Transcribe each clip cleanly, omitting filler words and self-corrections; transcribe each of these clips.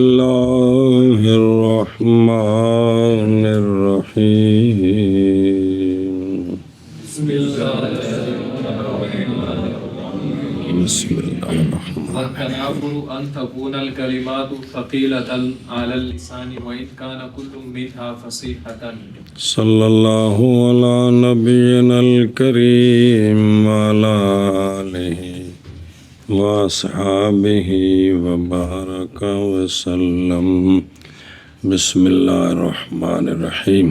اللہ الرحمن الرحیم بسم اللہ والتنافر أن تكون الكلمات ثقيلة على اللسان وإن كان كل منها فصيحة. صلی اللہ علی نبینا الکریم وعلی آلہ واصحابہ وبارک وسلم. بسم اللہ الرحمن الرحیم.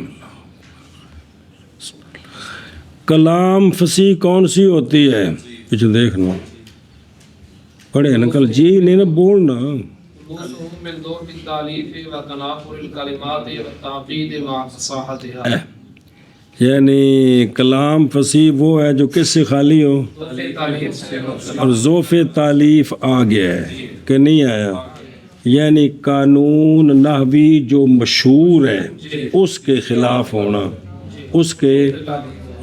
کلام فصیح کون سی ہوتی ہے؟ پیچھے دیکھنا پڑھے نا کل جی نہیں نا بولنا. من ضرب التأليف وتنافر الكلمات والتعقيد وفصاحتها. یعنی کلام فصیح وہ ہے جو کس سے خالی ہو اور ذوف تالیف آ گیا ہے کہ نہیں آیا. یعنی قانون نحوی جو مشہور ہے اس کے خلاف ہونا، اس کے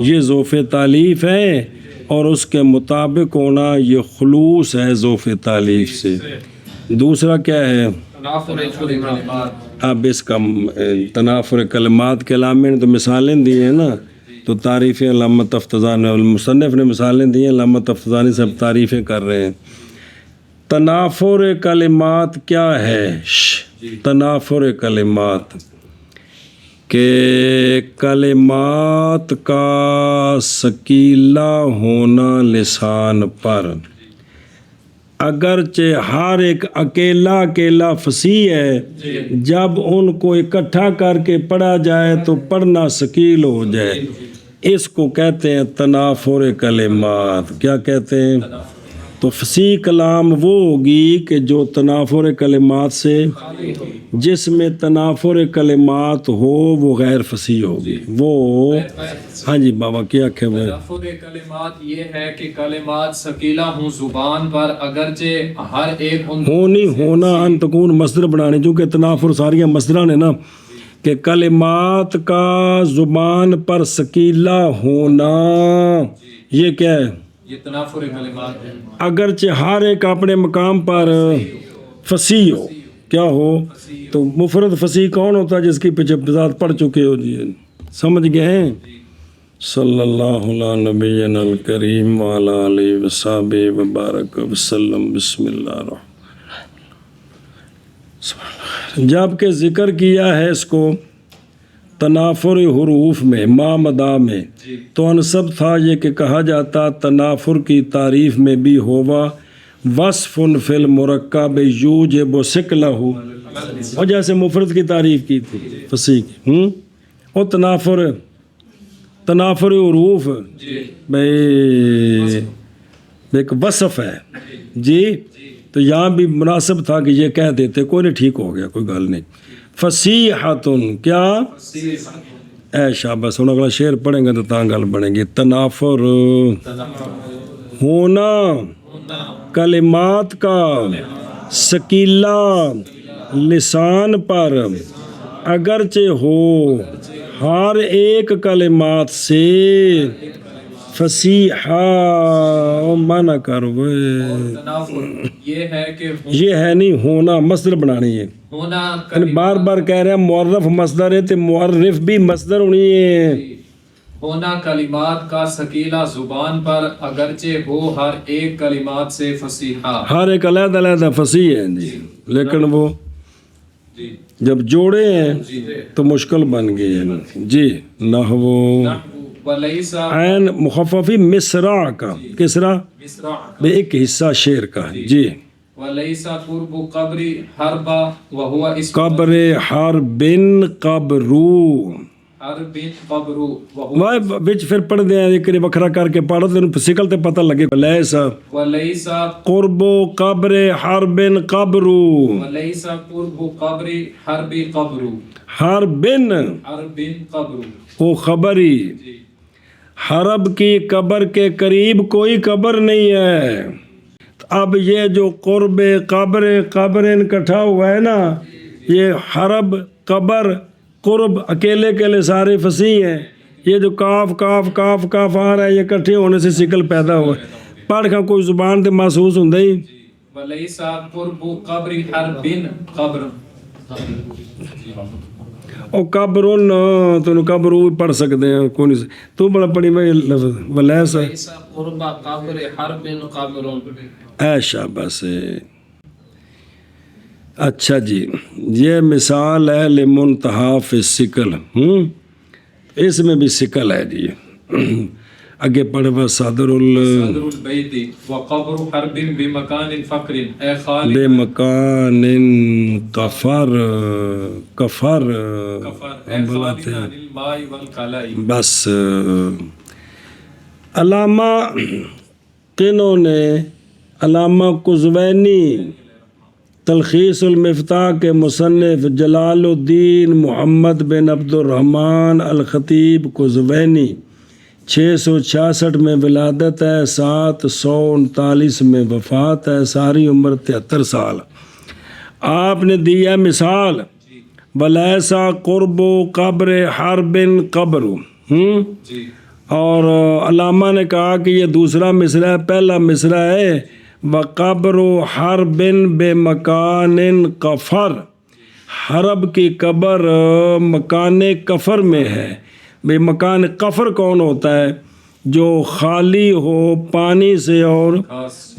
یہ ذوف تالیف ہے اور اس کے مطابق ہونا یہ خلوص ہے ذوف تالیف سے. دوسرا کیا ہے؟ اب اس کا تنافر کلمات کے علامے نے تو مثالیں دی ہیں نا، تو تعریفیں علامہ تفتزانی المصنف نے مثالیں دی ہیں، علامہ تفتزانی سے تعریفیں کر رہے ہیں. تنافر کلمات کیا ہے؟ تنافر کلمات کہ کلمات کا ثقیلہ ہونا لسان پر، اگرچہ ہر ایک اکیلا فصیح ہے، جب ان کو اکٹھا کر کے پڑھا جائے تو پڑھنا ثقیل ہو جائے. اس کو کہتے ہیں تنافر کلمات. کیا کہتے ہیں؟ تو فصیح کلام وہ ہوگی کہ جو تنافر کلمات سے، جس میں تنافر کلمات ہو وہ غیر فصیح ہوگی. وہ ہاں جی بابا کیا کہ تنافر کلمات یہ ہے کہ کلمات ثقیلہ ہوں زبان پر، اگرچہ ہر ایک ہونا ان تکون مصدر بنانے، چونکہ تنافر ساریاں مصدران ہیں نا، کہ کلمات کا زبان پر ثقیلہ ہونا یہ کیا ہے؟ یہ تنافر کلمات ہے. اگرچہ ہر ایک اپنے مقام پر فصیح ہو. کیا ہو؟ تو مفرد فصیح کون ہوتا ہے؟ جس کی پیچھے بذات پڑھ چکے ہو. جی سمجھ گئے ہیں؟ صلی اللہ علی نبینا الکریم وعلی آلہ وصحبہ وبارک وسلم. بسم اللہ الرحمن. جب کہ ذکر کیا ہے اس کو تنافر حروف میں مامدا میں، تو انسب تھا یہ کہ کہا جاتا تنافر کی تعریف میں بھی ہوا وصف فی المرکب یوجب ثقلہ، اور جیسے مفرد کی تعریف کی تھی فصیح کی. اور تنافر حروف بھائی ایک وصف ہے جی، تو یہاں بھی مناسب تھا کہ یہ کہہ دیتے. کوئی نہیں، ٹھیک ہو گیا، کوئی گل نہیں. فصیحتن کیا اے شاباش. ہوں اگلا شعر پڑھیں گے تو تاں گل بنے گی. تنافر ہونا کلمات کا ثقیلہ لسان پر، اگرچہ ہو ہر ایک کلمات سے فصیحہ. مانا کرو یہ ہے کہ یہ ہے نہیں ہونا، مصدر بنانی ہے. ہونا بار بار کہہ رہے ہیں معرف مصدر ہے تو معرف بھی مصدر ہونی ہے. ہونا کلمات کا ثقیلہ زبان پر، اگرچہ ہو ہر ایک کلمات سے فصیحہ. ہر ایک علیحدہ علیحدہ فصیح ہے جی، لیکن وہ جب جوڑے ہیں تو مشکل بن گئی ہے جی. نحو عین مخففی مصرع کا، کسرا ایک حصہ شعر کا جی. وَلَيْسَ قُرْبُ قَبْرِ حَرْبَ وَهُوَ اسم قبر حرب قبرو. واہ وچ پھر پڑھ دیں ایک وکھرا کر کے پڑھ دیں سکل تے پتہ لگے. وَلَيْسَ قرب قبر حرب قبرو. وَلَيْسَ قُرْبُ قَبْرِ حَرْبِ قَبْرُ. حرب قبر وہ خبری، حرب کی قبر کے قریب کوئی قبر نہیں ہے. اب یہ جو قرب قبر اکٹھا ہوا ہے نا، یہ حرب قبر قرب اکیلے اکیلے سارے فصیح ہیں. یہ جو کاف کاف کاف کاف آ رہا ہے، یہ اکٹھے ہونے سے شکل پیدا ہوا ہے. پڑھ کا کوئی زبان تے محسوس ہوں ہی وَلَيْسَ قُرْبُ قَبْرِ حَرْبٍ قبر. او قبرن تو قبر وہ پڑھ سکتے ہیں کون تو بڑا پڑھی میں لفظ ولیسا ليس قرب قبر حرب قبر. اے شاباش. اچھا جی یہ مثال ہے لمنتہا فی الثقل. اس میں بھی ثقل ہے جی. آگے پڑھوا صدر البیت وقبر حرب بمکان فقر اے خالق بے مکان کفر کفر اے خالق عن الماء والقلاء. بس علامہ کنوں نے علامہ قزوینی تلخیص المفتاح کے مصنف جلال الدین محمد بن عبد الرحمن الخطیب قزوینی 666 میں ولادت ہے 739 میں وفات ہے ساری عمر 73 سال. آپ نے دیا مثال ولیسا قرب قبر حرب قبر. جی اور علامہ نے کہا کہ یہ دوسرا مصرع ہے. پہلا مصرع ہے وقبر حرب بے مکان کفر. حرب کی قبر مکان کفر میں ہے. بے مکان کفر کون ہوتا ہے؟ جو خالی ہو پانی سے اور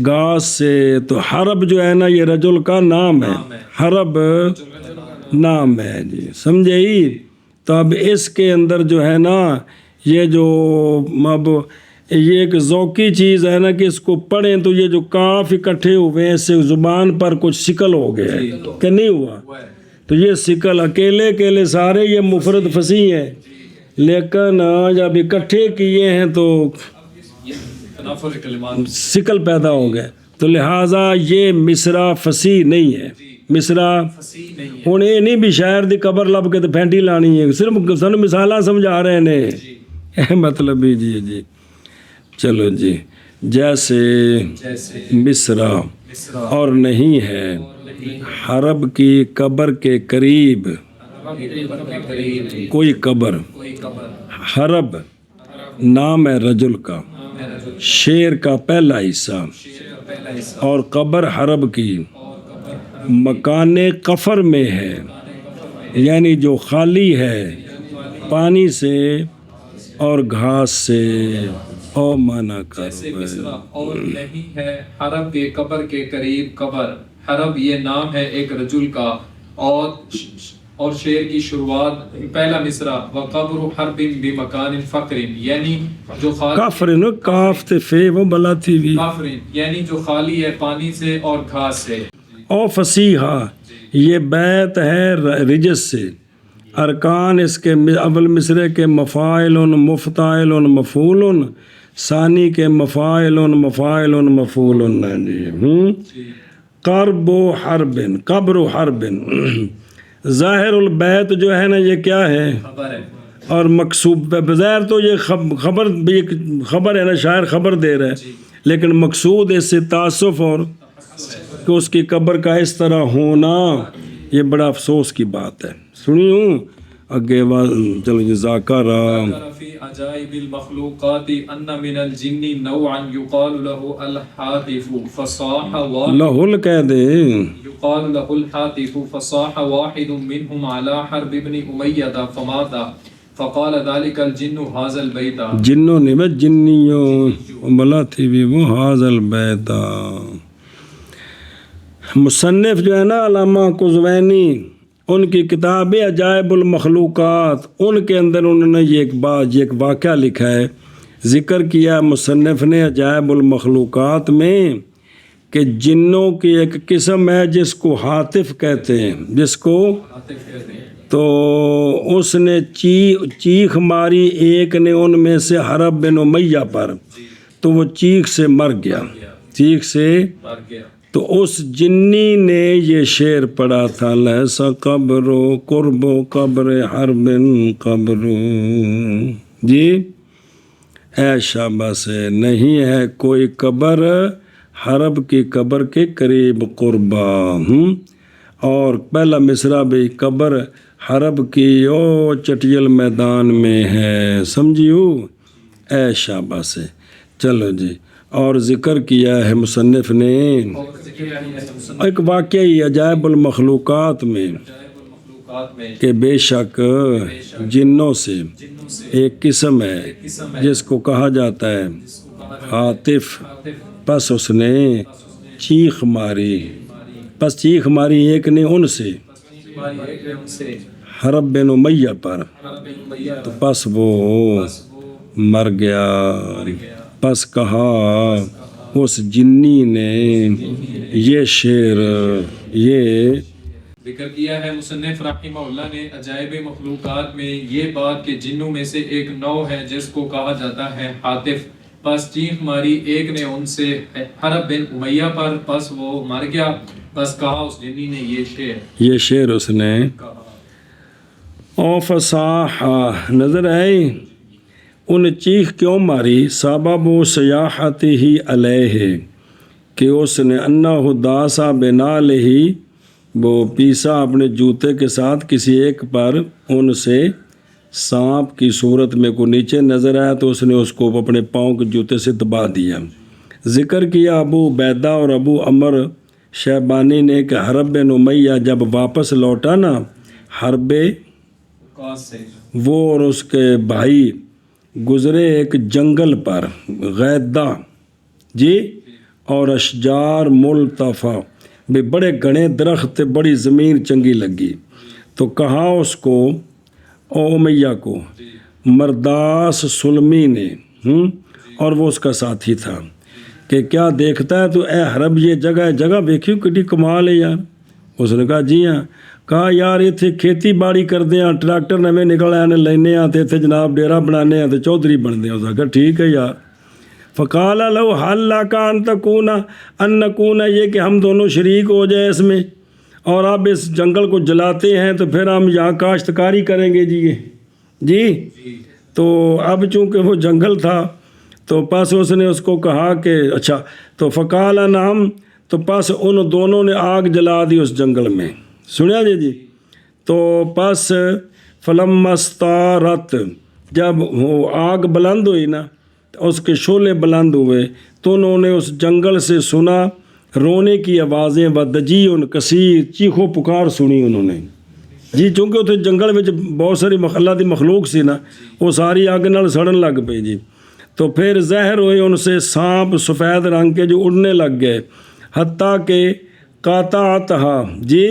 گھاس سے. تو حرب جو ہے نا یہ رجل کا نام ہے. حرب نام ہے جی سمجھے ہی. تو اب اس کے اندر جو ہے نا یہ جو اب یہ ایک ذوقی چیز ہے نا کہ اس کو پڑھیں تو یہ جو کاف اکٹھے ہوئے ہیں اس سے زبان پر کچھ شکل ہو گیا ہے کہ نہیں ہوا. تو یہ شکل اکیلے اکیلے سارے یہ مفرد فصیح ہیں لیکن جب اکٹھے کیے ہیں تو تنافر کلمات شکل پیدا ہو گئے. تو لہٰذا یہ مصرع فصیح نہیں ہے. مصرع فصیح نہیں ہے. ہوں یہ نہیں بھی شاعر دی قبر لب کے تو پھینٹی لانی ہے. صرف سن مثالاں سمجھا رہے ہیں مطلب ہی جی جی. چلو جی جیسے مصرع اور نہیں ہے حرب کی قبر کے قریب کوئی قبر. حرب نام ہے رجل کا شعر کا پہلا حصہ اور قبر حرب کی مکان قفر میں ہے یعنی جو خالی ہے پانی سے اور گھاس سے. او مانا جیسے کر مصرع اور نہیں ہے حرب کے قبر کے قریب قبر. حرب یہ نام ہے ایک رجل کا اور شعر کی شروعات پہلا مصرع وقبر حرب بمکان فقر یعنی جو خالی کافر کاف تے فے وہ بلا تھی بھی کافر یعنی جو خالی ہے پانی سے اور گھاس سے. او فصیحہ یہ بیت ہے رجس سے. ارکان اس کے اول مصرع کے مفاعل مفتعل مفعول ثانی کے مفاعل مفاعل مفعول. قرب و حرب قبر و حرب. ظاہر البیت جو ہے نا یہ کیا ہے خبر ہے اور مقصود بظاہر تو یہ خبر ہے نا شاعر خبر دے رہا ہے لیکن مقصود اس سے تاسف اور کہ اس کی قبر کا اس طرح ہونا یہ بڑا افسوس کی بات ہے. سنی ہوں اگے چلو جزاکر فی عجائب المخلوقات ان من الجن نوعا يقال له الحاتف فصاح لہل کہہ دے يقال له الحاتف فصاح واحد منهم على حرب ابن امیہ فمات فقال ذلك الجن هذا البيت. جنوں نے میں جنیوں بلا تھی بھی وہ هذا البيت. مصنف جو ہے نا علامہ قزوینی ان کی کتاب عجائب المخلوقات ان کے اندر انہوں نے یہ ایک واقعہ لکھا ہے ذکر کیا مصنف نے عجائب المخلوقات میں کہ جنوں کی ایک قسم ہے جس کو حاطف کہتے ہیں جس کو تو اس نے چیخ ماری ایک نے ان میں سے حرب بن امیہ پر تو وہ چیخ سے مر گیا چیخ سے تو اس جنی نے یہ شعر پڑھا تھا لیسا قبر قرب قبر حرب قبر. جی اے شابہ سے نہیں ہے کوئی قبر حرب کی قبر کے قریب قربا. اور پہلا مصرع بھی قبر حرب کی او چٹیل میدان میں ہے سمجھیو اے شابہ سے. چلو جی اور ذکر کیا ہے مصنف نے اور ذکر کیا ہے مصنف ایک واقعی عجائب المخلوقات میں المخلوقات میں کہ بے شک جنوں سے جنوں سے ایک قسم ہے قسم ہے جس کو کہا جاتا ہے جس کو کہا جاتا عاطف، ہے پس اس نے چیخ ماری، پس چیخ ماری ایک نے ان سے ہماری ایک ان سے حرب بن امیہ پر، حرب بن امیہ تو پس وہ وہ مر گیا۔ گیا۔ پس کہا اس جنی نے یہ شعر، یہ ذکر کیا ہے مصنف رحمہ اللہ نے عجائب مخلوقات میں یہ بات کہ جنوں میں سے ایک نوع ہے جس کو کہا جاتا ہے عاطف، پس چیخ ماری ایک نے ان سے حرب بن امیہ پر، پس وہ مر گیا۔ پس کہا اس جنی نے یہ شعر اس نے کہا۔ او فصاح نظر آئی ان چیخ کیوں ماری، سبب و سیاحت ہی علیہ کہ اس نے انہ داسا بنال ہی وہ پیسا اپنے جوتے کے ساتھ کسی ایک پر، ان سے سانپ کی صورت میں کو نیچے نظر آیا تو اس نے اس کو اپنے پاؤں کے جوتے سے دبا دیا۔ ذکر کیا ابو عبیدہ اور ابو عمر شیبانی نے کہ حرب بن امیہ جب واپس لوٹا نا، حرب سے وہ اور اس کے بھائی گزرے ایک جنگل پر غیدہ جی اور اشجار ملتفہ بھی بڑے گھنے درخت، بڑی زمین چنگی لگی تو کہا اس کو او امیہ کو مرداس سلمی نے اور وہ اس کا ساتھی تھا کہ کیا دیکھتا ہے تو اے حرب یہ جگہ دیکھیو کتنی کمال ہے یار۔ اس نے کہا جی ہاں۔ کہا یار اتنے کھیتی باڑی کرتے ہیں، ٹریکٹر نویں نکل آئے نے لینے آتے اتنے جناب ڈیرا بنانے ہیں تو چودھری بنتے ہیں۔ اس نے کہا ٹھیک ہے یار۔ فقال لو حل لک ان تکون ان نکون، یہ کہ ہم دونوں شریک ہو جائے اس میں، اور اب اس جنگل کو جلاتے ہیں تو پھر ہم یہاں کاشتکاری کریں گے جی۔ تو اب چونکہ وہ جنگل تھا تو پس اس نے اس کو کہا کہ اچھا، تو فقال نعم، تو پس ان دونوں نے آگ جلا دی اس جنگل میں، سنیا جی۔ تو پس فلم استارت، جب وہ آگ بلند ہوئی نا، اس کے شعلے بلند ہوئے تو انہوں نے اس جنگل سے سنا رونے کی آوازیں و دجیون کثیر، چیخو پکار سنی انہوں نے جی، چونکہ اتنے جنگل میں بہت ساری اللہ دی مخلوق سی نا، وہ ساری آگ نال سڑن لگ پئی جی۔ تو پھر زہر ہوئے ان سے سانپ سفید رنگ کے جو اڑنے لگ گئے، حتیٰ کہ قاطعتھا جی،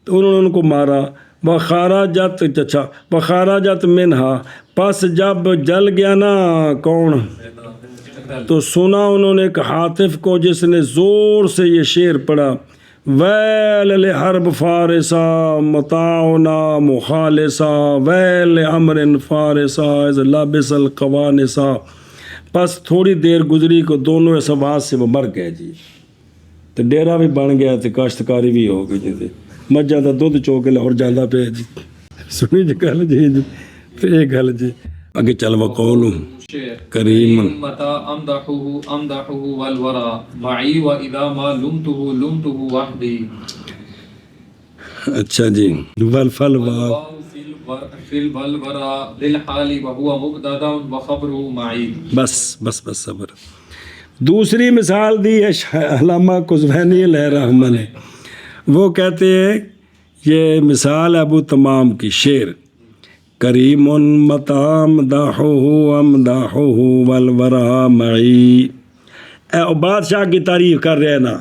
تو انہوں نے ان کو مارا۔ بخارجت منہا، پس جب جل گیا نا کون، تو سنا انہوں نے کہ عاطف کو جس نے زور سے یہ شعر پڑھا، ویل لحرب فارسا متاعنا مخالصا ویل امر فارسا اذ لبس القوانسا۔ پس تھوڑی دیر گزری کو دونوں اس آواز سے وہ مر گئے جی، تو ڈیرا بھی بن گیا تو کاشتکاری بھی ہو گئی جی، مجھا دا دودھ چوک لاہور جانا پہ جی۔ سنی جی گل جی، تو یہ گل جی اگے چل وقول کریم متا امدحه والورا معی و اذا ما لمته وحدی۔ اچھا جی، والفل واو فی الورا للحال وهو مبتدا وخبره معی۔ بس صبر۔ دوسری مثال دی ہے علامہ قزوینی علیہ رحمہ نے، وہ کہتے ہیں یہ مثال ابو تمام کی شعر، کریم متام داحو امداحو والورا معی۔ اے بادشاہ کی تعریف کر رہے ہیں نا،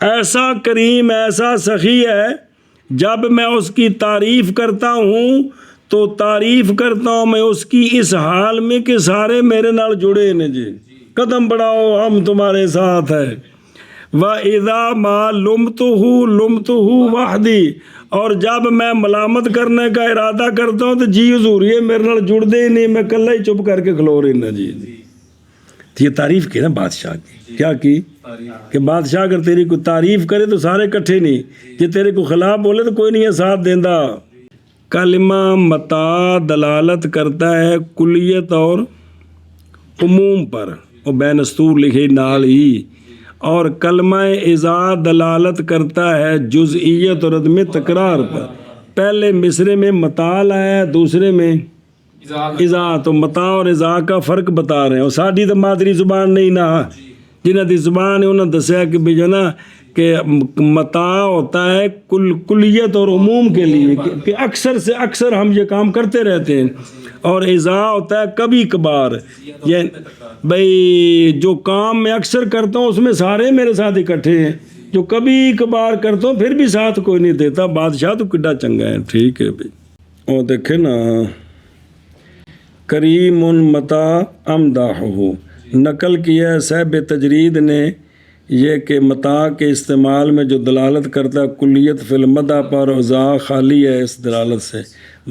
ایسا کریم ایسا سخی ہے، جب میں اس کی تعریف کرتا ہوں تو تعریف کرتا ہوں میں اس کی اس حال میں کہ سارے میرے نال جڑے ہیں جی، قدم بڑھاؤ ہم تمہارے ساتھ ہے۔ وَإِذَا مَا لُمْتُهُ وَحْدِي، اور جب میں ملامت کرنے کا ارادہ کرتا ہوں تو جی حضور یہ میرے نال جڑ دے ہی نہیں، میں کلہ ہی چپ کر کے کھلو رہنا جی۔ یہ تعریف کی نا بادشاہ کی، کیا کی کہ بادشاہ اگر تیری کوئی تعریف کرے تو سارے کٹھے نہیں، یہ تیرے کو خلاف بولے تو کوئی نہیں ہے ساتھ دیندہ۔ کلمہ متا دلالت کرتا ہے کلیت اور عموم پر، وہ بین اسطور لکھے نال ہی، اور کلمہ اذا دلالت کرتا ہے جزئیت اور عدم تکرار پر۔ پہلے مصرے میں متال ہے، دوسرے میں اذا، تو متا اور اذا کا فرق بتا رہے ہیں، اور ساڈی تو مادری زبان نہیں نا، جنہاں دی زبان ہے انہوں نے دسیا کہ بھی جو نا کہ متاع ہوتا ہے کلیت اور عموم کے لیے کہ اکثر سے اکثر ہم یہ کام کرتے رہتے ہیں، اور اذا ہوتا ہے کبھی کبھار، یہ بھئی جو کام میں اکثر کرتا ہوں اس میں سارے میرے ساتھ اکٹھے ہیں، جو کبھی کبھار کرتا ہوں پھر بھی ساتھ کوئی نہیں دیتا، بادشاہ تو کڈا چنگا ہے۔ ٹھیک ہے بھئی، اور دیکھیں نا کریم متا امداحہ، نقل کیا ہے صاحب تجرید نے یہ کہ متاع کے استعمال میں جو دلالت کرتا ہے کلیت فی المدح پر اوضاع خالی ہے اس دلالت سے،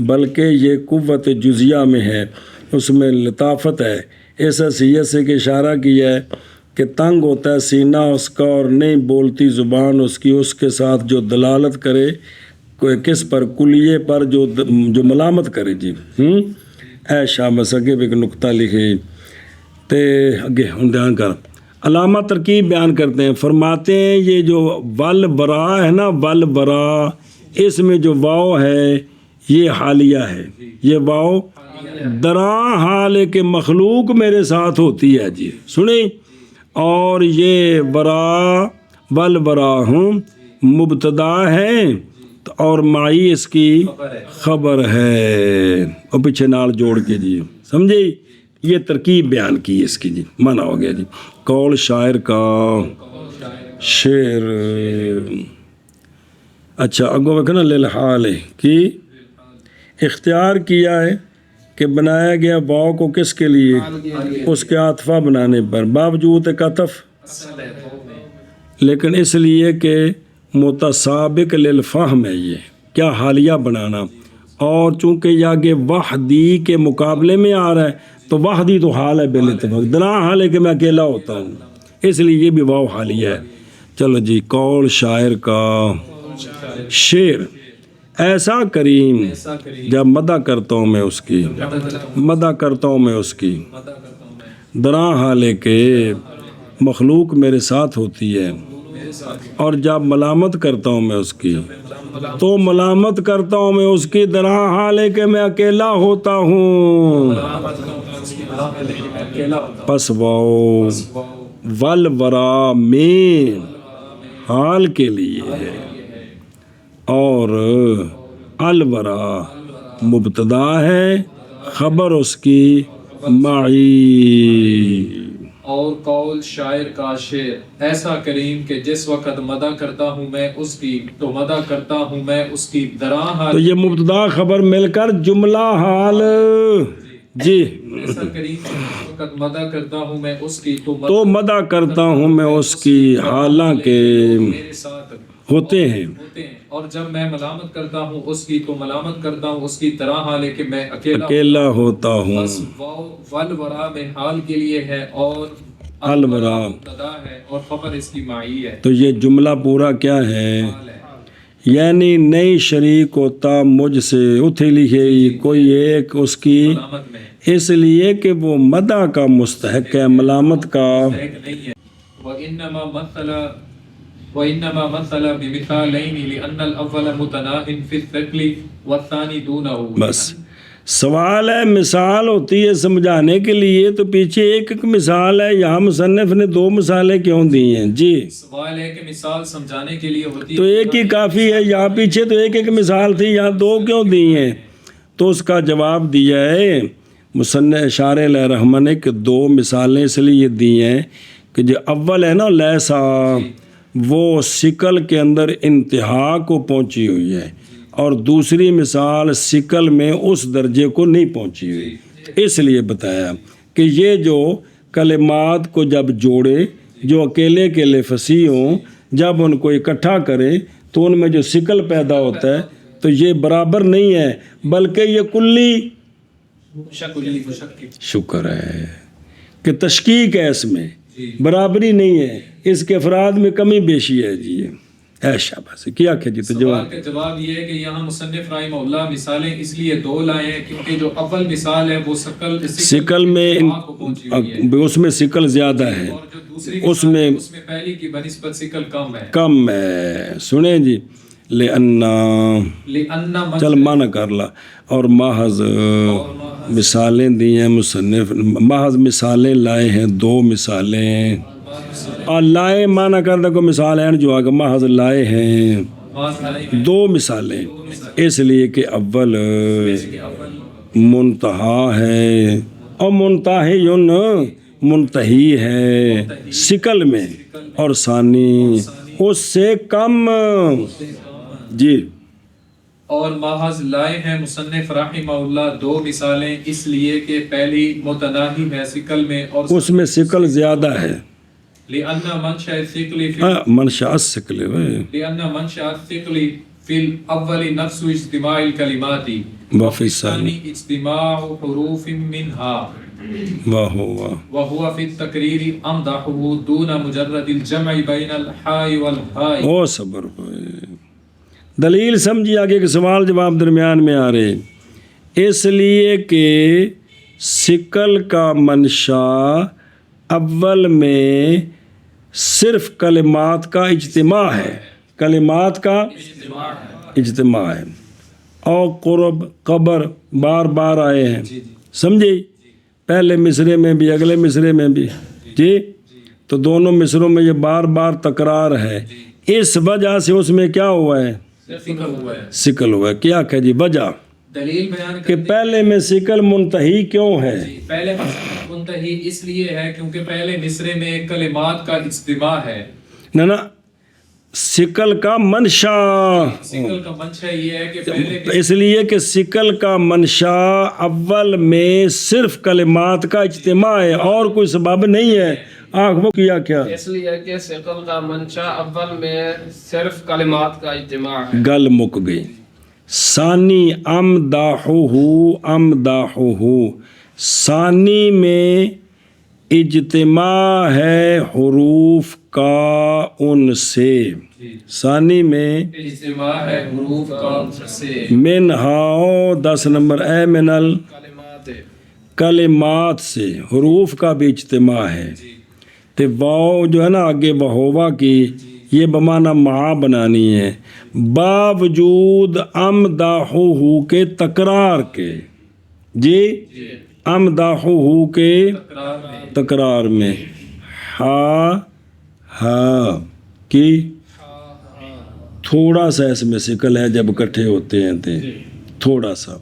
بلکہ یہ قوت جزیہ میں ہے، اس میں لطافت ہے، اس حیثیت سے کہ اشارہ کیا ہے کہ تنگ ہوتا ہے سینہ اس کا اور نہیں بولتی زبان اس کی، اس کے ساتھ جو دلالت کرے کوئی کس پر، کلیے پر جو ملامت کرے۔ جی اے شاہ بس اگے بھی ایک نقطہ لکھے تے اگے ہن دھیان کر، علامہ ترکیب بیان کرتے ہیں، فرماتے ہیں یہ جو ول برا ہے نا، ول برا، اس میں جو واو ہے یہ حالیہ ہے، یہ واو دراں حال ہے کہ مخلوق میرے ساتھ ہوتی ہے۔ جی سنیں، اور یہ برا ول برا ہوں مبتدا ہے اور مائی اس کی خبر ہے، اور پیچھے نال جوڑ کے جی سمجھے، یہ ترکیب بیان کی اس کی۔ جی مانا ہو گیا جی قول شاعر کا شعر۔ اچھا اگو وکھنا للحال ہے کہ اختیار کیا ہے کہ بنایا گیا واو کو کس کے لیے، اس کے عاطفہ بنانے پر، باوجود کتف، لیکن اس لیے کہ متسابق للفہم ہے، یہ کیا حالیہ بنانا، اور چونکہ یہ آگے وحدی کے مقابلے میں آ رہا ہے تو وحدی تو حال ہے بل اتفاق، دراں حال ہے کہ میں اکیلا ہوتا ہوں، اس لیے یہ بھی واو حالیہ ہے۔ چلو جی قول شاعر کا شعر، ایسا کریم جب مدح کرتا ہوں میں اس کی، مدح کرتا ہوں میں اس کی، دراں حال ہے کہ مخلوق میرے ساتھ ہوتی ہے، اور جب ملامت کرتا ہوں میں اس کی تو ملامت کرتا ہوں میں اس کی دراں حال ہے کہ میں اکیلا ہوتا ہوں۔ پس واو ول ورا میں حال کے لیے ہے، اور الورا مبتدا ہے، خبر اس کی معی۔ اور قول شاعر کا شعر، ایسا کریم کہ جس وقت مدح کرتا ہوں میں اس کی تو مدح کرتا ہوں میں اس کی دراں حال، تو یہ مبتدا خبر مل کر جملہ حال۔ جی ایسا کریم کہ جس وقت مدح کرتا ہوں میں اس کی تو مدح کرتا ہوں میں اس کی، حالانکہ میرے ساتھ ہوتے ہیں، اور جب میں ملامت کرتا ہوں اس کی تو ملامت کرتا ہوں اس کی طرح، حال ہے کہ میں اکیلا ہوتا ہوں۔ بس واو ول ورا میں حال کے لیے ہے، اور الورا مبتدا ہے اور خبر اس کی معی ہے۔ تو یہ جملہ پورا کیا ہے، یعنی نہیں شریک ہوتا مجھ سے، اتھے لکھے کوئی ایک اس کی، ملامت میں اس لیے کہ وہ مدح کا مستحق ہے، ملامت کا نہیں ہے۔ وَإِنَّمَا مَثَّلَ بِمِثَالَيْنِ لِأَنَّ الْأَوَّلَ مُتَنَاهٍ فِي الثَّقْلِ وَالثَّانِي دُونَهُ۔ بس سوال ہے، مثال ہوتی ہے سمجھانے کے لیے، تو پیچھے ایک ایک مثال ہے، یہاں مصنف نے دو مثالیں کیوں دی ہیں؟ جی سوال ہے کہ مثال سمجھانے کے لیے ہوتی تو ایک ہی کافی ہے، یہاں پیچھے تو ایک ایک مثال تھی، یہاں دو کیوں دی ہیں؟ تو اس کا جواب دیا ہے مصنف اشارہ علیہ رحمہ نے کہ دو مثالیں اس لیے دی ہیں کہ جو اول ہے نا لیسا، وہ ثقل کے اندر انتہا کو پہنچی ہوئی ہے، اور دوسری مثال ثقل میں اس درجے کو نہیں پہنچی ہوئی، اس لیے بتایا کہ یہ جو کلمات کو جب جوڑے، جو اکیلے اکیلے فصیح ہوں، جب ان کو اکٹھا کرے تو ان میں جو ثقل پیدا ہوتا ہے تو یہ برابر نہیں ہے، بلکہ یہ کلی شکر ہے کہ تشکیک ہے، اس میں برابری نہیں ہے، اس کے افراد میں کمی بیشی ہے۔ جی ایشا بس کیا کہ جی تو جواب یہ ہے کہ یہاں مصنف رحمہ اللہ مثالیں اس لیے دو لائے ہیں کیونکہ جو اول مثال ہے وہ ثقل میں اس میں ثقل زیادہ ہے، اور جو دوسری اس میں پہلی کی بنسبت ثقل کم ہے۔ سنیں جی لِأَنَّ چل مانا کر لا، اور محض مثالیں دی ہیں مصنف، محض مثالیں لائے ہیں، دو مثالیں اور لائے معنی کرتا کو مثال ہے جو آگے محض لائے ہیں دو مثالیں، اس لیے کہ اول منتہا ہے اور منتہیون منتہی ہے شکل میں، اور ثانی اس سے کم۔ جی اور محض لائے ہیں مصنف رحمہ اللہ دو مثالیں، اس لیے کہ پہلی متناہی ہے ثقل میں اور اس میں ثقل زیادہ ہے، لأن منشأ الثقل في منشأ الثقل لأن منشأ الثقل في الأول نفس اجتماع الكلمات وفي الثاني اجتماع حروف منها واہ وهو في التكرير أمدحه دون مجرد الجمع بين الحاء والهاء۔ او صبر ہوئے، دلیل سمجھی آگے کے سوال جواب درمیان میں آ رہے، اس لیے کہ ثقل کا منشا اول میں صرف کلمات کا اجتماع ہے، کلمات کا اجتماع ہے، اور قرب قبر بار بار آئے ہیں، سمجھے، پہلے مصرے میں بھی اگلے مصرے میں بھی، جی تو دونوں مصروں میں یہ بار بار تکرار ہے، اس وجہ سے اس میں کیا ہوا ہے، ثقل ہوا ہے۔ کیا کہ جی وجہ دلیل بیان کہ پہلے میں ثقل منتہی کیوں ہے؟ پہلے منتہی اس لیے ہے کیونکہ پہلے مصرے میں کلمات کا اجتماع ہے، نا ثقل کا منشا، ثقل کا منشا یہ ہے کہ پہلے اس لیے کہ ثقل کا منشا اول میں صرف کلمات کا اجتماع ہے اور کوئی سبب نہیں ہے۔ آنکھ وہ کیا کیا اس لیے کہ ثقل کا منشا اول میں صرف کلمات کا اجتماع ہے۔ گل مک گئی۔ ثانی امداحہ ثانی میں اجتماع ہے حروف کا ان سے، ثانی میں اجتماع ہے حروف کا سے، منہا 10 نمبر اے منل کلمات کلمات سے حروف کا بھی اجتماع ہے۔ تو واو جو ہے نا آگے وہوبا کی یہ بمانا مع بنانی ہے، باوجود امداحہ کے تکرار کے، جی امداحہ کے تکرار میں، ہا کی تھوڑا سا اس میں ثقل ہے جب اکٹھے ہوتے ہیں تو تھوڑا سا،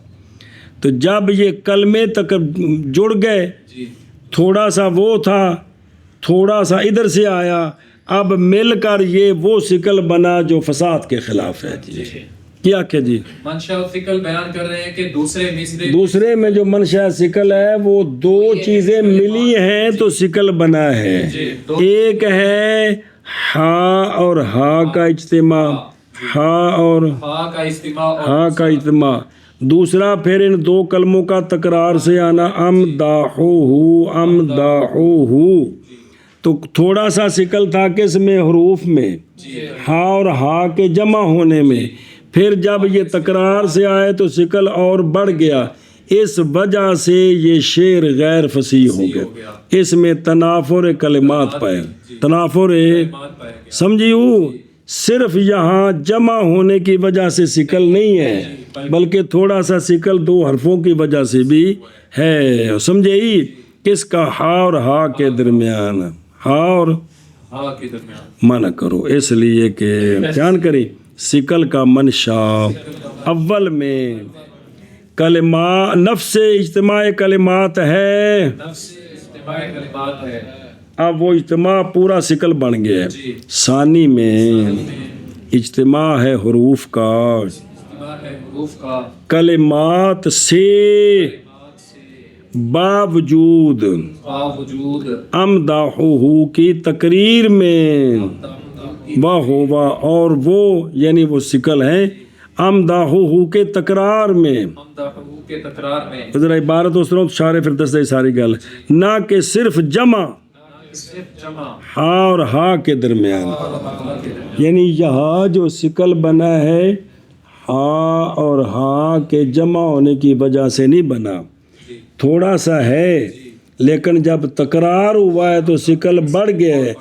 تو جب یہ کلمے تک جڑ گئے، تھوڑا سا وہ تھا، تھوڑا سا ادھر سے آیا، اب مل کر یہ وہ ثقل بنا جو فساد کے خلاف ہے۔ جی کیا کہ جی منشا ثقل بیان کر رہے ہیں کہ دوسرے میں جو منشا ثقل ہے وہ دو چیزیں ملی ہیں تو ثقل بنا ہے، ایک ہے ہا اور ہا کا اجتماع، ہا اور ہا کا اجتماع، دوسرا پھر ان دو کلموں کا تکرار سے آنا، امداحہ، تو تھوڑا سا ثقل تھا کس میں، حروف میں، ہا اور ہا کے جمع ہونے میں، پھر جب یہ تکرار سے آئے تو ثقل اور بڑھ گیا، اس وجہ سے یہ شعر غیر فصیح ہو گیا، اس میں تنافر کلمات پائے، تنافر سمجھیو، صرف یہاں جمع ہونے کی وجہ سے ثقل نہیں ہے بلکہ تھوڑا سا ثقل دو حرفوں کی وجہ سے بھی ہے، سمجھے، کس کا، ہا اور ہا کے درمیان، ہا اور ہا کے درمیان منع کرو، اس لیے کہ بیان کریں ثقل کا منشا اول میں کلمات نفس اجتماع کلمات ہے، اجتماع کلمات ہے، اب وہ اجتماع پورا ثقل بن گیا ہے، ثانی میں اجتماع ہے حروف کا، اجتماع ہے حروف کا کلمات سے باوجود امداحہ کی تقریر میں، واہ اور وہ یعنی وہ ثقل ہے امداحہ کے تکرار میں، کے تکرار میں، ذرا عبارت اس طرح شارح پھر دس ساری گل، نہ کہ صرف جمع ہا اور ہا کے درمیان، یعنی یہاں جو ثقل بنا ہے ہا اور ہا کے جمع ہونے کی وجہ سے نہیں بنا، تھوڑا سا ہے لیکن جب تکرار ہوا ہے تو ثقل بڑھ گیا ہے،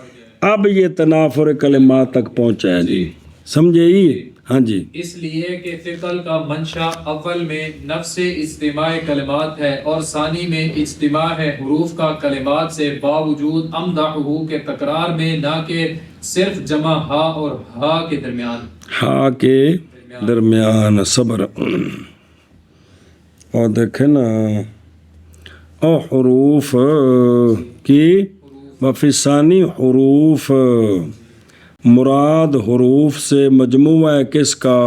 اب یہ تنافر کلمات تک پہنچا ہے، جی سمجھے، ہاں جی اس لیے کہ ثقل کا منشا اول میں نفس اجتماع کلمات ہے اور ثانی میں اجتماع ہے حروف کا کلمات سے، باوجود امدحہ کے تکرار میں، نہ کہ صرف جمع ہا اور ہا کے درمیان، ہا کے درمیان. صبر. اور دیکھیں نا اور حروف کی وفی حروف، مراد حروف سے مجموعہ ہے کس کا؟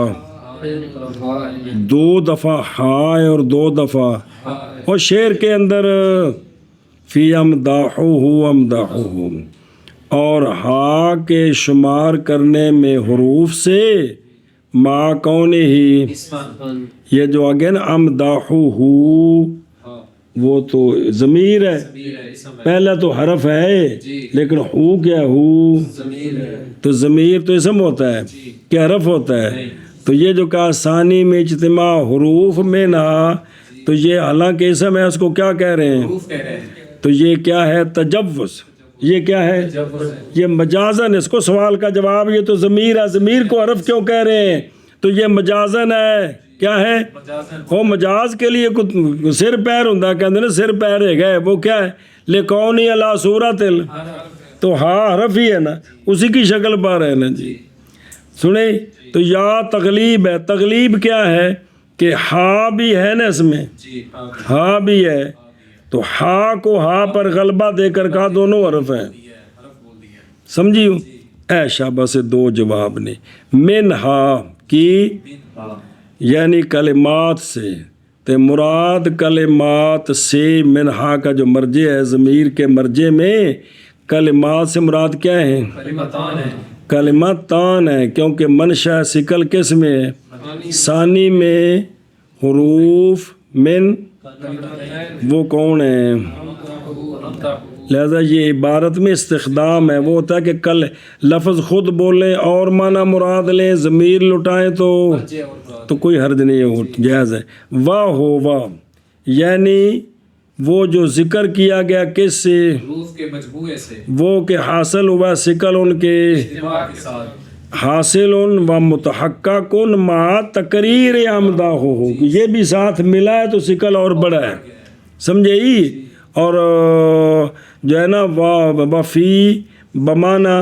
2 دفعہ ہا اور 2 دفعہ، اور شعر کے اندر فی امداحہ امداحہ، اور ہا کے شمار کرنے میں حروف سے ما کون ہی، یہ جو آگے نا امداحہ وہ تو ضمیر ہے، پہلا تو حرف ہے لیکن ہو کیا ہو، تو ضمیر تو اسم ہوتا ہے کہ حرف ہوتا ہے. تو یہ جو کہا ثانی میں اجتماع حروف میں نہ، تو یہ حالانکہ اسم ہے، اس کو کیا کہہ رہے ہیں؟ تو یہ کیا ہے؟ تجوز. یہ کیا ہے؟ یہ مجازن. اس کو سوال کا جواب، یہ تو ضمیر ہے، ضمیر کو حرف کیوں کہہ رہے ہیں؟ تو یہ مجازن ہے. کیا ہے؟ وہ مجاز کے لیے سر پیر ہوں، کہتے نا سر پیر ہے گئے، وہ کیا ہے؟ لکونی علی صورت، تو ہاں حرف ہی ہے نا، اسی کی شکل پر ہے نا جی. سنیں تو یا تغلیب ہے. تغلیب کیا ہے کہ ہا بھی ہے نا اس میں، ہا بھی ہے، تو ہا کو ہا پر غلبہ دے کر کہا دونوں حرف ہیں. سمجھیو؟ اے شابہ سے 2 جواب نے. من ہا کی یعنی کلمات سے، تے مراد کلمات سے، منہا کا جو مرجع ہے، ضمیر کے مرجع میں کلمات سے مراد کیا ہے؟ کلمتان ہے، کیونکہ منشا ثقل کس میں ہے؟ ثانی میں. حروف من وہ کون ہیں؟ لہذا یہ عبارت میں استخدام ہے، وہ ہوتا ہے کہ کل لفظ خود بولیں اور معنی مراد لیں، ضمیر لٹائیں تو کوئی حرج نہیں ہے، جائز ہے. واہ ہو واہ یعنی وہ جو ذکر کیا گیا کس سے؟ حروف کے مجموعے سے، وہ کہ حاصل ہوا ثقل ان کے، اجتماع کے ساتھ، حاصل و متحقق مع تقریر امداح ہو، یہ بھی ساتھ ملا ہے تو ثقل اور بڑا ہے. سمجھے ہی؟ اور جو ہے نا وفی بمانا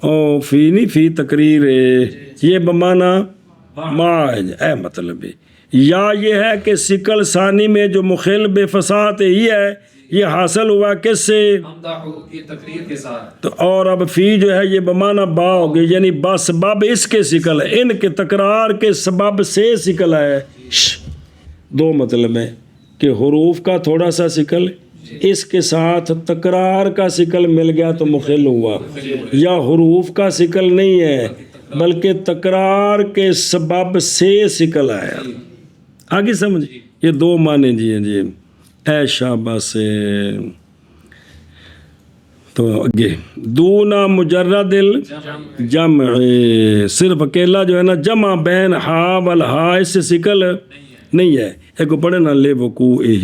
او فی نہیں فی تقریر، یہ بمانا ما اے مطلب ہے. یا یہ ہے کہ ثقل ثانی میں جو مخل بے فصاحت ہی ہے، یہ حاصل ہوا کس سے؟ امداح کی تقریر کے ساتھ. تو اور اب فی جو ہے یہ بمانا با ہو گئی، یعنی بسبب اس کے ثقل ہے، ان کے تکرار کے سبب سے ثقل ہے. 2 مطلب ہے کہ حروف کا تھوڑا سا ثقل، اس کے ساتھ تکرار کا ثقل مل گیا تو مخل ہوا، یا حروف کا ثقل نہیں ہے بلکہ تکرار کے سبب سے ثقل آیا. آگے سمجھ؟ یہ 2 معنی جی ہیں جی. اے شابہ سے. تو آگے دونا مجرد الجمع، صرف اکیلا جو ہے نا جمع بین ہا والہا، اس سے ثقل نہیں ہے. ایک کو پڑھے نا لے وقوعہ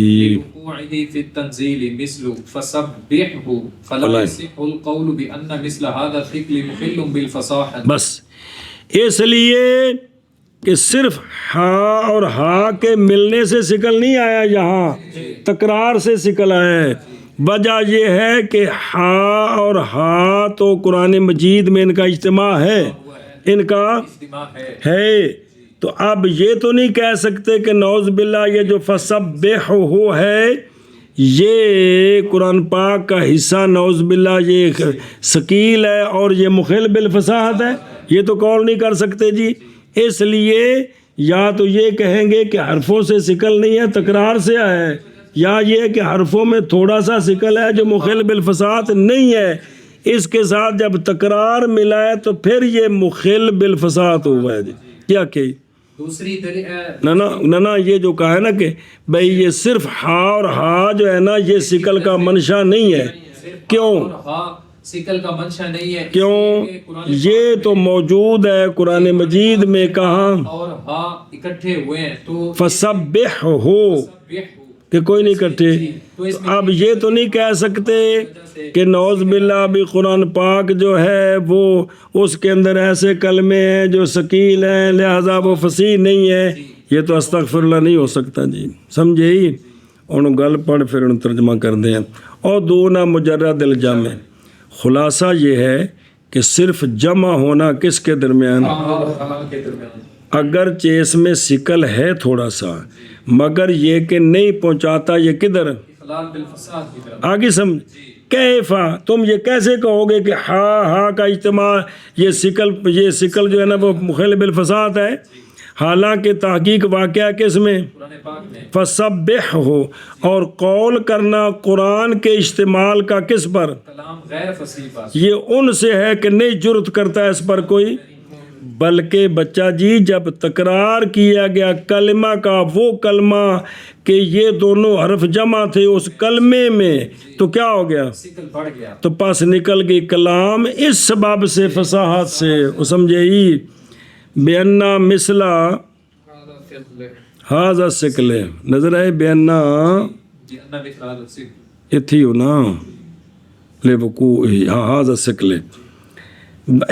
وقوعه في التنزيل مثل فسبحه فلا يصح القول بأن مثل هذا الثقل مخل بالفصاحة. بس اس لیے کہ صرف ہا اور ہا کے ملنے سے ثقل نہیں آیا، یہاں تکرار سے ثقل آیا ہے. وجہ یہ ہے کہ ہا اور ہا تو قرآن مجید میں ان کا اجتماع ہے، ان کا اجتماع ہے. تو اب یہ تو نہیں کہہ سکتے کہ نعوذ باللہ یہ جو فسبحہ ہے یہ قرآن پاک کا حصہ نعوذ باللہ یہ ثقیل ہے اور یہ مخل بالفصاحت ہے، یہ تو قول نہیں کر سکتے جی. اس لیے یا تو یہ کہیں گے کہ حرفوں سے ثقل نہیں ہے، تکرار سے ہے، یا یہ کہ حرفوں میں تھوڑا سا ثقل ہے جو مخل بالفصاحت نہیں ہے. اس کے ساتھ جب تکرار ملا ہے تو پھر یہ مخل بالفصاحت ہوا ہے جی. کیا کہ دوسری نہ یہ جو کہا ہے نا کہ بھئی یہ صرف ہا اور ہا جو ہے نا یہ ثقل کا منشا نہیں ہے. کیوں؟ ثقل کا منشا نہیں ہے. کیوں؟ یہ تو موجود ہے قرآن مجید میں، کہاں؟ اور ہا اکٹھے ہوئے ہیں تو فسبحہ، کہ کوئی نہیں کٹھے. تو اس میں اب یہ تو نہیں کہہ سکتے کہ نعوذ باللہ بھی قرآن پاک جو ہے وہ اس کے اندر ایسے کلمے ہیں جو ثقیل ہیں لہذا وہ فصیح نہیں ہے. یہ تو استغفر اللہ نہیں ہو سکتا جی. سمجھے ہی انہوں گل پڑھ پھر انہوں ترجمہ کر دیں. اور دونہ مجرد الجمع، خلاصہ یہ ہے کہ صرف جمع ہونا کس کے درمیان، کے درمیان اگرچہ اس میں سکل ہے تھوڑا سا، مگر یہ کہ نہیں پہنچاتا یہ کدھر، اخلال بالفساد کی طرف. آگے سمجھ. کیفا تم یہ کیسے کہو گے کہ ہا کا اجتماع یہ سکل جو ہے نا وہ مخل بالفساد ہے، حالانکہ تحقیق واقعہ کس میں، قرآن پاک میں فسبح ہو، اور قول کرنا قرآن کے استعمال کا کس پر، کلام غیر فصیح پر. یہ ان سے ہے کہ نہیں جرت کرتا ہے اس پر کوئی. بلکہ بچہ جی جب تکرار کیا گیا کلمہ کا، وہ کلمہ کہ یہ دونوں حرف جمع تھے اس کلمے میں، تو کیا ہو گیا، سکل بڑھ گیا. تو پس نکل گئی کلام اس سبب سے، فصاحت سے. وہ سمجھے ہی بینا مثلا ہاذا سکلے نظر ہے بینا جنہ بخلال السکل اتھی ہو نا لے وقوع ہاذا سکلے،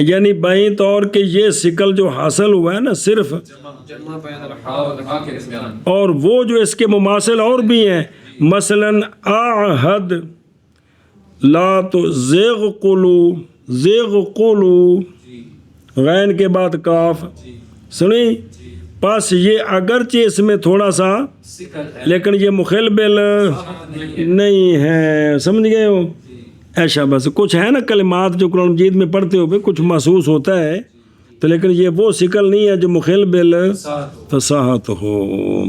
یعنی بائیں طور کہ یہ سکل جو حاصل ہوا ہے نا صرف، جمع بین الحا اور ہا کے درمیان. اور وہ جو اس کے مماثل اور بھی ہیں، مثلا اعہد لا تو زیغ قلو غین کے بعد کاف سنی. پس یہ اگرچہ اس میں تھوڑا سا سکل ہے لیکن یہ مخل بل نہیں ہے. سمجھ گئے ہو. ایسا بس کچھ ہے نا کلمات جو قرآن مجید میں پڑھتے ہوئے کچھ محسوس ہوتا ہے تو، لیکن یہ وہ سکل نہیں ہے جو مخل بل فصاحت ہو.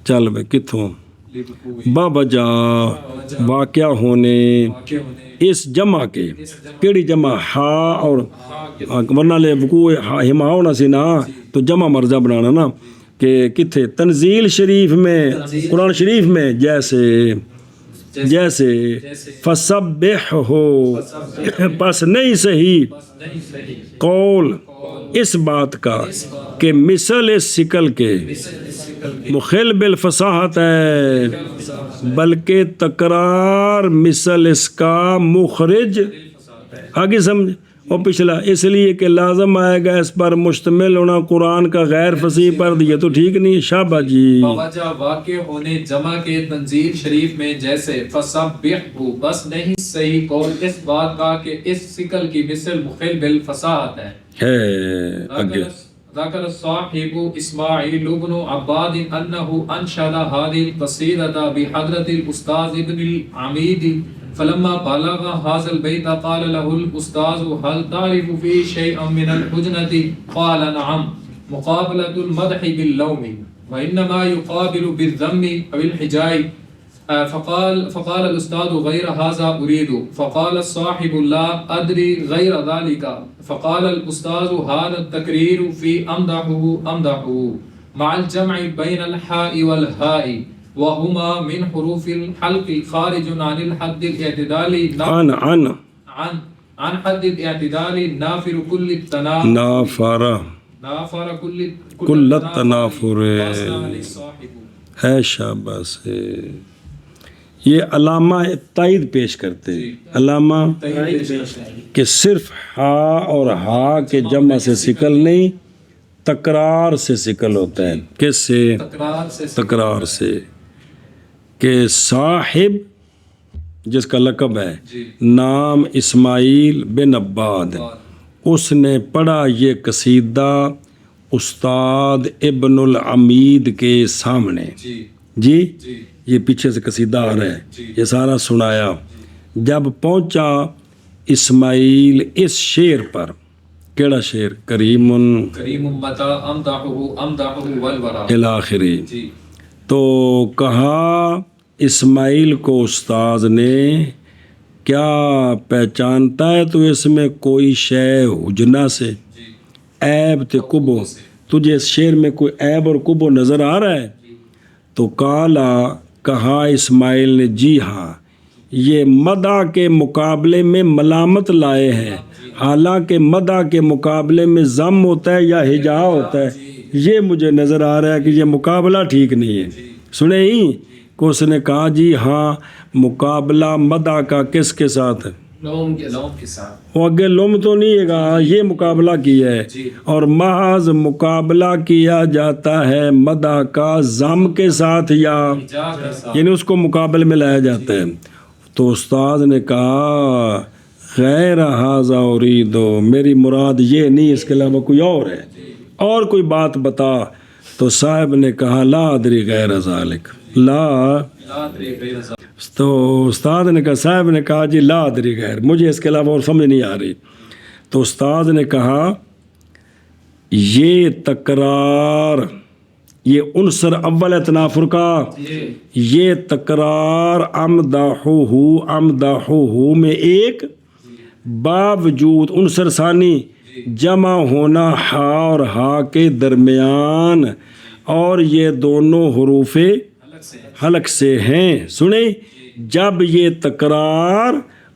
چل بھائی کتوں بابا جا واقعہ ہونے اس جمع کے، کیڑی جمع ہا اور ورنہ لے وقوع ہما ہونا سی نا تو جمع مرزا بنانا نا کہ کتھے تنزیل شریف میں قرآن شریف میں جیسے فسبح ہو، پس نہیں صحیح قول اس بات کا کہ مثل اس سکل کے مخل بالفصاحت ہے، بلکہ تکرار مثل اس کا مخرج. آگے سمجھ. اور پچھلا اس لیے کہ لازم آئے گا اس پر مشتمل ہونا قرآن کا غیر فصیح پر، یہ تو ٹھیک نہیں. شابہ جی. وجہ واقع ہونے جمع کے تنزیل شریف میں جیسے فسبح ہو، بس نہیں صحیح قول اس بات کا کہ اس سکل کی مثل مخل بالفصاحت ہے. آگے ذکر صاحب اسماعیل بن عباد انه انشد هذه القصيدة بحضرة الاستاذ ابن العميد، فلما بلغ هذا البيت قال له الاستاذ هل تعرف فيه شيئا من الحجنة؟ قال نعم، مقابلة المدح باللوم وإنما يقابل بالذم أو الحجاء. فقال الأستاذ غير هذا أريد. فقال الصاحب لا أدري غير ذلك. فقال الأستاذ هذا التكرير في أمدحه مع الجمع بين الحاء والهاء وهما من حروف الحلق خارج عن الحد الاعتدالي عن حد الاعتدال نافر كل التنافر كل التنافر ہے. شاباش. یہ علامہ تائید پیش کرتے ہیں، علامہ کہ صرف ہا اور ہا کے جمع سے سکل نہیں، تکرار سے سکل ہوتا ہے. کس سے؟ تکرار سے. کہ صاحب جس کا لقب ہے نام اسماعیل بن عباد، اس نے پڑھا یہ قصیدہ استاد ابن العمید کے سامنے. جی یہ پیچھے سے قصیدہ آ رہا ہے، یہ سارا سنایا. جب پہنچا اسماعیل اس شعر پر، کیڑا شعر؟ کریم متا امدحہ والورا الاخری. تو کہا اسماعیل کو استاذ نے کیا پہچانتا ہے تو اس میں کوئی شے حجنا سے، عیب تے کبو، تجھے اس شعر میں کوئی عیب اور کبو نظر آ رہا ہے؟ تو کہا اسماعیل نے جی ہاں، یہ مدح کے مقابلے میں ملامت لائے ہیں، حالانکہ مدح کے مقابلے میں ضم ہوتا ہے یا ہجا ہوتا ہے. یہ مجھے نظر آ رہا ہے کہ یہ مقابلہ ٹھیک نہیں ہے. سنے ہی کو اس نے کہا جی ہاں مقابلہ مدح کا کس کے ساتھ ہے؟ لوم کے ساتھ وہ اگے لوم تو نہیں ہے گا، یہ مقابلہ کیا ہے، اور محض مقابلہ کیا جاتا ہے مدح کا ضم کے ساتھ یا یعنی اس کو مقابل میں لایا جاتا ہے۔ تو استاد نے کہا غیر ھذا اریدو، میری مراد یہ نہیں، اس کے علاوہ کوئی اور ہے، اور کوئی بات بتا۔ تو صاحب نے کہا لا ادری غیر ذالک، تو استاد نے کہا، صاحب نے کہا جی لا ادری غیر، مجھے اس کے علاوہ اور سمجھ نہیں آ رہی۔ تو استاد نے کہا یہ تکرار، یہ عنصر اول ہے تنافر کا، یہ تکرار امدحہ میں ایک باوجود عنصر ثانی جمع ہونا ہا اور ہا کے درمیان، اور یہ دونوں حروف حلق سے ہیں۔ سنیں، جب یہ تکرار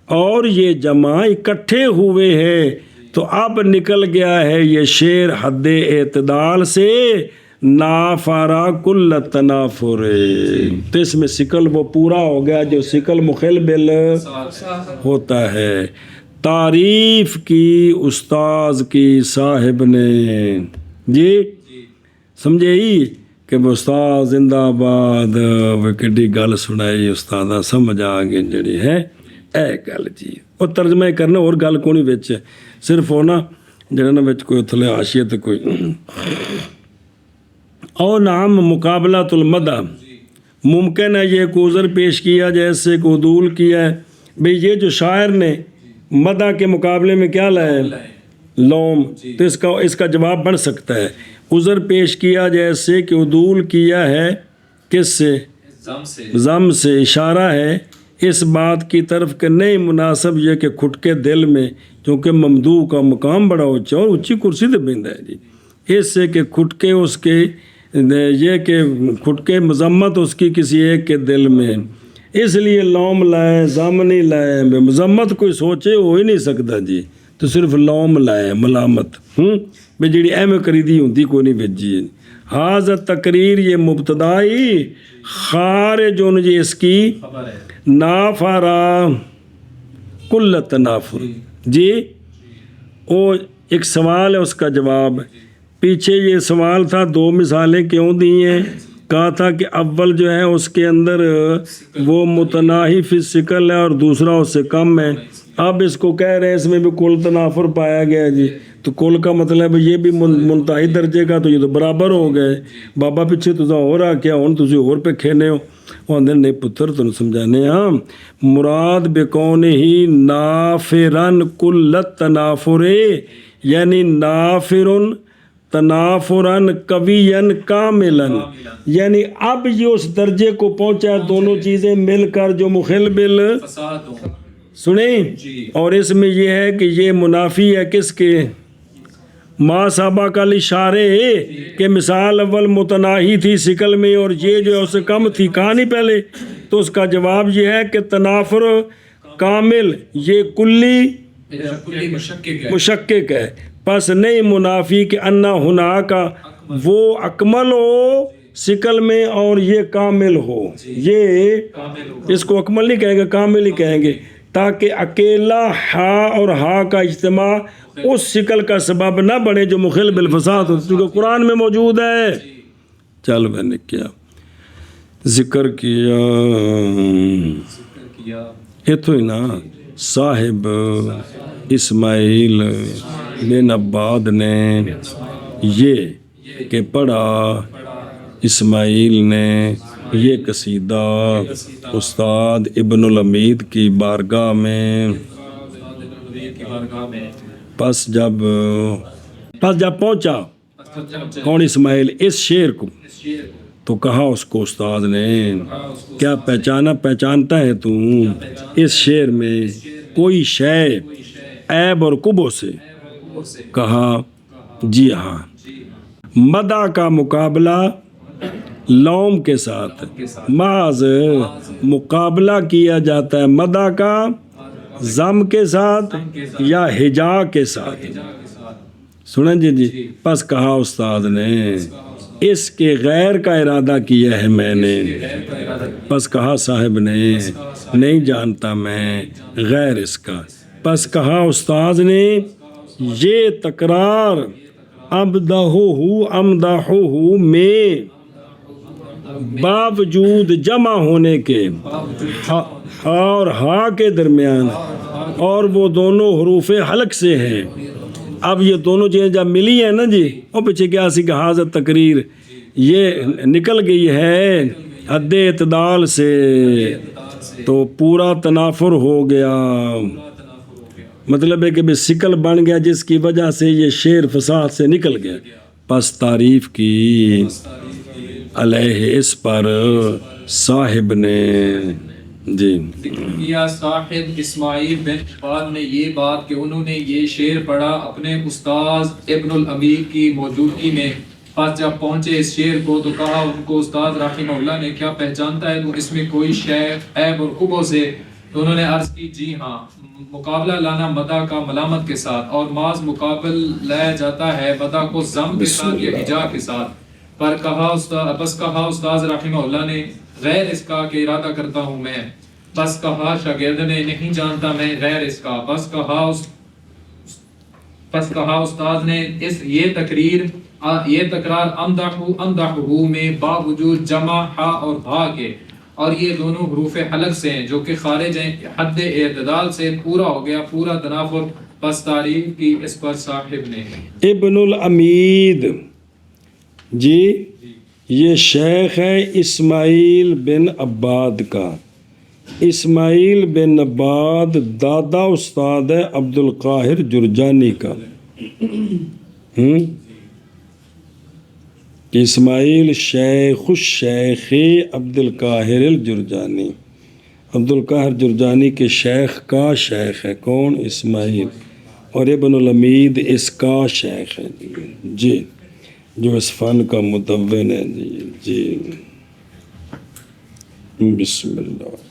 اور یہ جمع اکٹھے ہوئے ہیں تو اب نکل گیا ہے یہ شعر حد اعتدال سے نافارا کل تنافر، تو اس میں سکل وہ پورا ہو گیا جو سکل مخل بل ہوتا ہے۔ تعریف کی استاذ کی صاحب نے، جی سمجھے ہی کہ وہ استاد زندہ آباد، وہ کڈی گل سنائی استادہ سمجھ آ گئی جڑی ہے اے گل جی۔ اور ترجمہ کرنا اور گل کو نہیں بچ، صرف ہونا جڑا نا بچ کوئی تھلے حاشیت کوئی او نام مقابلۃ المدح، ممکن ہے یہ کو عذر پیش کیا جیسے کو عدول کیا ہے بھئی یہ جو شاعر نے مدح کے مقابلے میں کیا لایا ہے لوم، تو اس کا جواب بن سکتا ہے عذر پیش کیا جیسے کہ عدول کیا ہے کس سے؟ ضم سے۔ اشارہ ہے اس بات کی طرف کہ نہیں مناسب یہ کہ کھٹکے دل میں، چونکہ ممدوح کا مقام بڑا اونچا اور اونچی کرسی تے بیندا ہے جی، اس سے کہ کھٹکے اس کے یہ کہ کھٹکے مذمت اس کی کسی ایک کے دل میں، اس لیے لوم لائے ضم نہیں لائے، مذمت کوئی سوچے ہو ہی نہیں سکتا جی، تو صرف لوم لائے ملامت بے جڑی اہم کریدی ہوندی کوئی نہیں بھیجی ہے۔ حاضر تقریر یہ مبتدائی خارج جی اس کی نافارا کل تنافر، جی وہ ایک سوال ہے اس کا جواب، پیچھے یہ سوال تھا دو مثالیں کیوں دی ہیں، کہا تھا کہ اول جو ہے اس کے اندر وہ متناہی فی الثقل ہے اور دوسرا اس سے کم ہے، اب اس کو کہہ رہے ہیں اس میں بھی کل تنافر پایا گیا جی، تو کل کا مطلب یہ بھی منتہی درجے کا، تو یہ تو برابر ہو گئے، بابا پیچھے تُساں ہو رہا کیا ہوں تُسی اور پہ کھینے ہو، وہ اندر نہیں پتر تو سمجھانے ہاں مراد بکون ہی نافرن کل تنافر، یعنی نافرن تنافرن قویًا کاملاً، یعنی اب یہ اس درجے کو پہنچا دونوں چیزیں مل کر جو مخل بل سنیں، اور اس میں یہ ہے کہ یہ منافی ہے کس کے؟ ما سابق الاشارے کہ مثال اول متناہی تھی ثقل میں اور یہ جو ہے اس سے کم تھی، کہا نہیں پہلے، تو اس کا جواب یہ ہے کہ تنافر کامل یہ کلی مشکک ہے، پس نہیں منافی کہ انا ہنا کا وہ اکمل ہو ثقل میں اور یہ کامل ہو، یہ اس کو اکمل نہیں کہیں گے کامل ہی کہیں گے، تاکہ اکیلا ہا اور ہا کا اجتماع اس ثقل کا سبب نہ بنے جو مخل بالفساد ہو، کیونکہ قرآن میں موجود ہے۔ چل میں نے کیا ذکر کیا اتو ہی نا صاحب اسماعیل بن عباد نے یہ کہ پڑھا اسماعیل نے یہ قصیدہ استاد ابن الحمید کی بارگاہ میں، پس جب پہنچا کون اسماعیل اس شعر کو، تو کہا اس کو استاد نے کیا پہچانتا ہے تو اس شعر میں کوئی شے عیب اور کبو سے؟ کہا جی ہاں، مدح کا مقابلہ لوم کے ساتھ، محض مقابلہ کیا جاتا ہے مدح کا ضم کے ساتھ یا ہجا کے ساتھ، سنیں جی پس کہا استاد نے اس کے غیر کا ارادہ کیا ہے میں نے، پس کہا صاحب نے نہیں جانتا میں غیر اس کا، پس کہا استاذ نے یہ تکرار امدحہ میں باوجود جمع ہونے کے ہا اور ہا کے درمیان، اور وہ دونوں حروف حلق سے ہیں۔ اب یہ دونوں چیزیں جب ملی ہیں نا جی، اور پیچھے کیا سی کہ حاضر تقریر یہ نکل گئی ہے حد اعتدال سے، تو پورا تنافر ہو گیا، مطلب ہے کہ شکل بن گیا جس کی وجہ سے یہ شعر فصاحت سے نکل گیا۔ پس تعریف کی علیہ اس پر صاحب نے جی یا صاحب اسماعیل بن عباد نے یہ بات کہ انہوں نے یہ شعر پڑھا اپنے استاذ ابن الامیر کی موجودگی میں، پس جب پہنچے اس شعر کو تو کہا ان کو استاد رحمہ اللہ نے کیا پہچانتا ہے تو اس میں کوئی شے عیب اور خوبوں سے؟ تو انہوں نے عرض کی جی ہاں، مقابلہ لانا مدح کا ملامت کے ساتھ، اور ماض مقابل لایا جاتا ہے مدح کو ضم کے ساتھ یا ہجا کے ساتھ۔ پر کہا استاذ رحمہ اللہ نے غیر اس کا کہ ارادہ کرتا ہوں میں، بس کہا شاگرد نے نہیں جانتا میں غیر اس کا، بس کہا استاذ نے یہ تکرار امدحہ میں باوجود جمع ہا اور بھا کے، اور یہ دونوں حروف حلق سے ہیں جو کہ خارج ہیں حد اعتدال سے، پورا ہو گیا پورا تنافر، پس تعریف کی اس پر صاحب نے۔ ابن الامید جی یہ شیخ ہے اسماعیل بن عباد کا۔ اسماعیل بن عباد دادا استاد ہے عبد القاہر جرجانی کا۔ اسماعیل شیخ الشیخ عبد القاہر الجرجانی، عبد القاہر جرجانی کے شیخ کا شیخ ہے کون؟ اسماعیل، اور ابن الامید اس کا شیخ ہے جی، جو اس فن کا مدون ہے جی۔ بسم اللہ۔